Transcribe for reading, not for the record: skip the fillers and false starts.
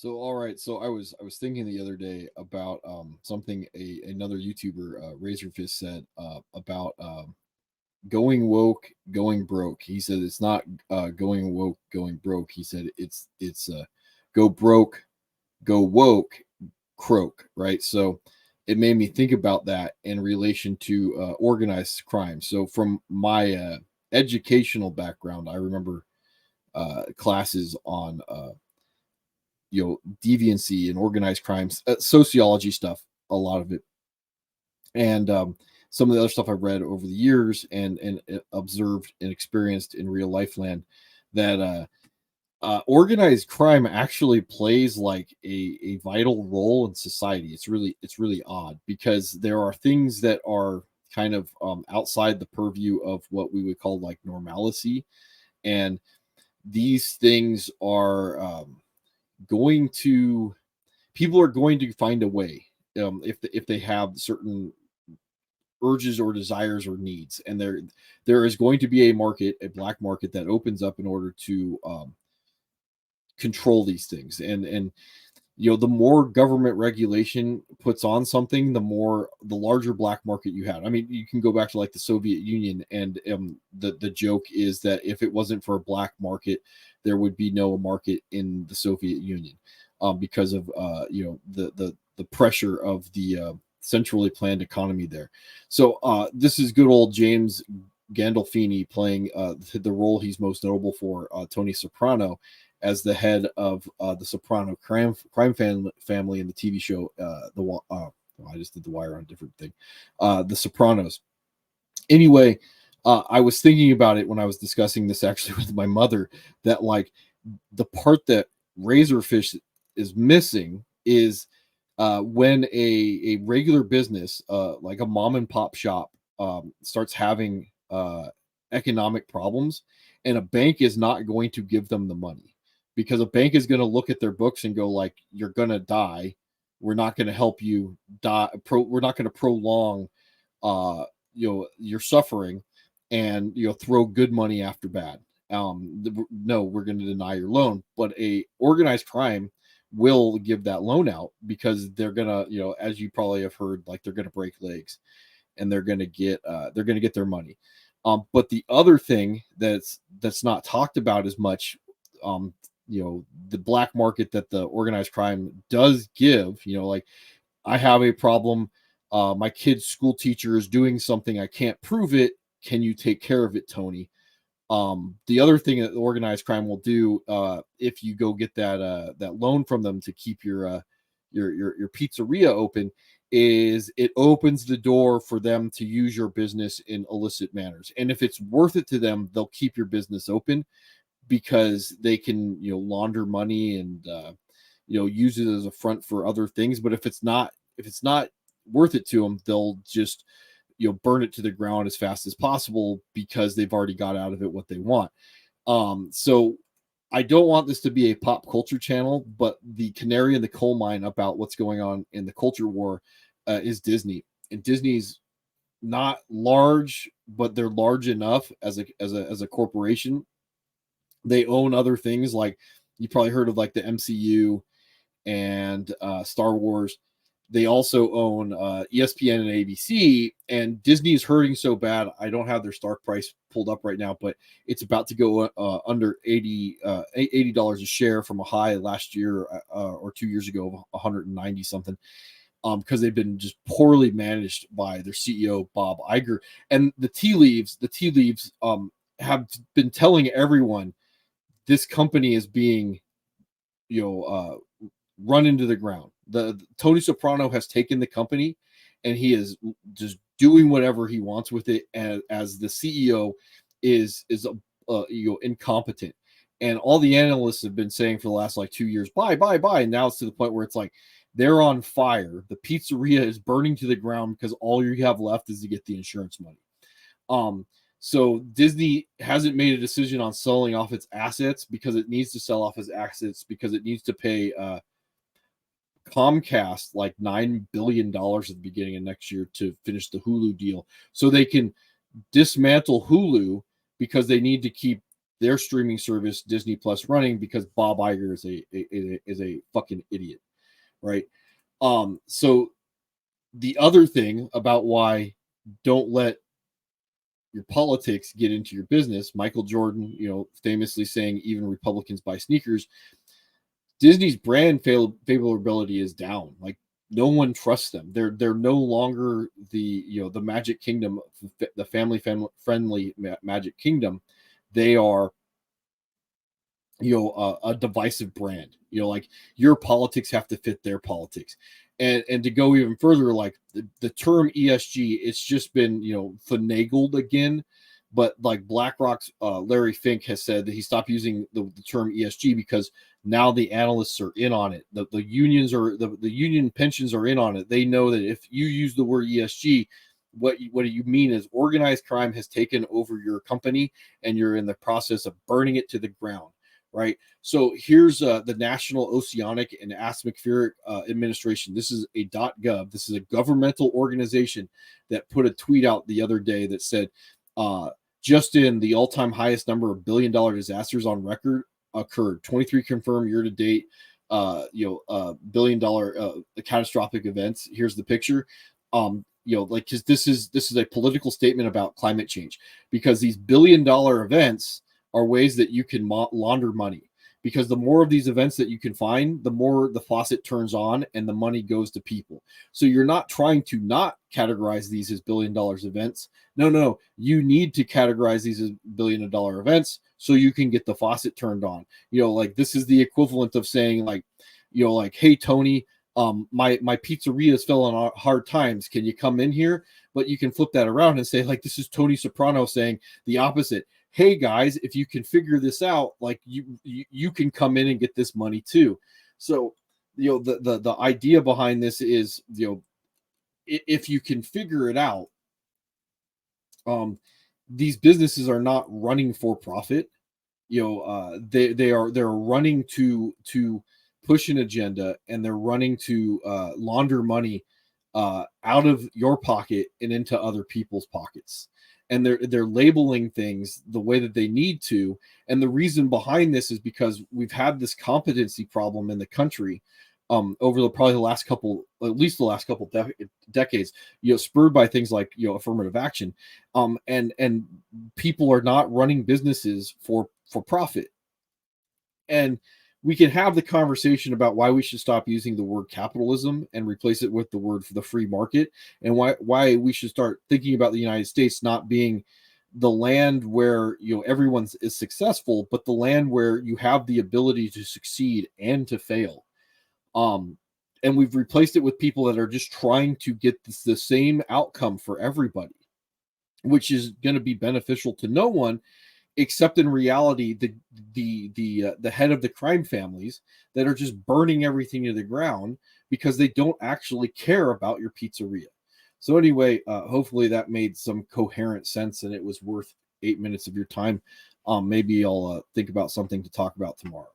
So all right, so I was thinking the other day about something another YouTuber Razorfist said about going woke, going broke. He said it's not going woke, going broke. He said it's go broke, go woke, croak. Right. So it made me think about that in relation to organized crime. So from my educational background, I remember classes on deviancy and organized crimes, sociology stuff, a lot of it, and some of the other stuff I've read over the years and observed and experienced in real life land, that organized crime actually plays like a vital role in society. It's really odd because there are things that are kind of outside the purview of what we would call like normalcy, and these things are going to people are going to find a way, if they have certain urges or desires or needs, and there is going to be a black market that opens up in order to control these things. And the more government regulation puts on something, the larger black market you have. I mean, you can go back to like the Soviet Union, and the joke is that if it wasn't for a black market, there would be no market in the Soviet Union, because of the pressure of the centrally planned economy there. So this is good old James Gandolfini playing the role he's most notable for, Tony Soprano, as the head of the Soprano family in the TV show, I just did the Wire on a different thing, The Sopranos. Anyway, I was thinking about it when I was discussing this actually with my mother, that like the part that Razorfish is missing is when a regular business, like a mom and pop shop, starts having economic problems, and a bank is not going to give them the money, because a bank is going to look at their books and go like, you're going to die. We're not going to help you die. We're not going to prolong your suffering, and throw good money after bad. No, we're going to deny your loan. But a organized crime will give that loan out, because they're gonna, as you probably have heard, like they're gonna break legs, and they're gonna get their money. But the other thing that's not talked about as much, um, the black market that the organized crime does give, like, I have a problem. My kid's school teacher is doing something. I can't prove it. Can you take care of it, Tony? The other thing that organized crime will do, if you go get that loan from them to keep your pizzeria open, is it opens the door for them to use your business in illicit manners. And if it's worth it to them, they'll keep your business open, because they can launder money and use it as a front for other things. But if it's not worth it to them, they'll just burn it to the ground as fast as possible, because they've already got out of it what they want. So I don't want this to be a pop culture channel, but the canary in the coal mine about what's going on in the culture war is Disney. And Disney's not large, but they're large enough as a corporation. They own other things, like you probably heard of like the MCU and Star Wars. They also own ESPN and ABC, and Disney is hurting so bad. I don't have their stock price pulled up right now, but it's about to go under $80 a share, from a high last year or 2 years ago of 190 something, because they've been just poorly managed by their CEO Bob Iger. And the tea leaves have been telling everyone this company is being you know run into the ground. The Tony Soprano has taken the company, and he is just doing whatever he wants with it, as the CEO is incompetent. And all the analysts have been saying for the last like 2 years, buy, and now it's to the point where it's like they're on fire. The pizzeria is burning to the ground, because all you have left is to get the insurance money. So Disney hasn't made a decision on selling off its assets, because it needs to sell off its assets, because it needs to pay Comcast like $9 billion at the beginning of next year to finish the Hulu deal, so they can dismantle Hulu, because they need to keep their streaming service Disney Plus running because Bob Iger is a fucking idiot, right? So the other thing about why don't let your politics get into your business, Michael Jordan, famously saying even Republicans buy sneakers. Disney's brand favorability is down. Like, no one trusts them. They're no longer the Magic Kingdom, the family friendly Magic Kingdom. They are a divisive brand. Like, your politics have to fit their politics. And to go even further, like the term ESG, it's just been finagled again. But like BlackRock's Larry Fink has said that he stopped using the term ESG because now the analysts are in on it. The unions are the union pensions are in on it. They know that if you use the word ESG, what you mean is organized crime has taken over your company and you're in the process of burning it to the ground. Right. So here's the National Oceanic and Atmospheric Administration. This is a .gov. This is a governmental organization that put a tweet out the other day that said, just in the all-time highest number of billion-dollar disasters on record occurred. 23 confirmed year to date. Billion-dollar catastrophic events. Here's the picture. Because this is a political statement about climate change, because these billion-dollar events are ways that you can launder money, because the more of these events that you can find, the more the faucet turns on and the money goes to people. So you're not trying to not categorize these as billion-dollar events. No, you need to categorize these as billion-dollar events so you can get the faucet turned on. Like, this is the equivalent of saying hey, Tony, my pizzeria is fell on hard times. Can you come in here? But you can flip that around and say, like, this is Tony Soprano saying the opposite. Hey guys, if you can figure this out, like you can come in and get this money too. So the idea behind this is, if you can figure it out, these businesses are not running for profit. They're running to push an agenda, and they're running to launder money out of your pocket and into other people's pockets. And they're labeling things the way that they need to. And the reason behind this is because we've had this competency problem in the country over probably the last couple decades, spurred by things like affirmative action, and people are not running businesses for profit. And we can have the conversation about why we should stop using the word capitalism and replace it with the word for the free market, and why we should start thinking about the United States not being the land where everyone is successful, but the land where you have the ability to succeed and to fail. And we've replaced it with people that are just trying to get the same outcome for everybody, which is going to be beneficial to no one, except in reality the head of the crime families that are just burning everything to the ground because they don't actually care about your pizzeria. So anyway, hopefully that made some coherent sense and it was worth 8 minutes of your time. Maybe I'll think about something to talk about tomorrow.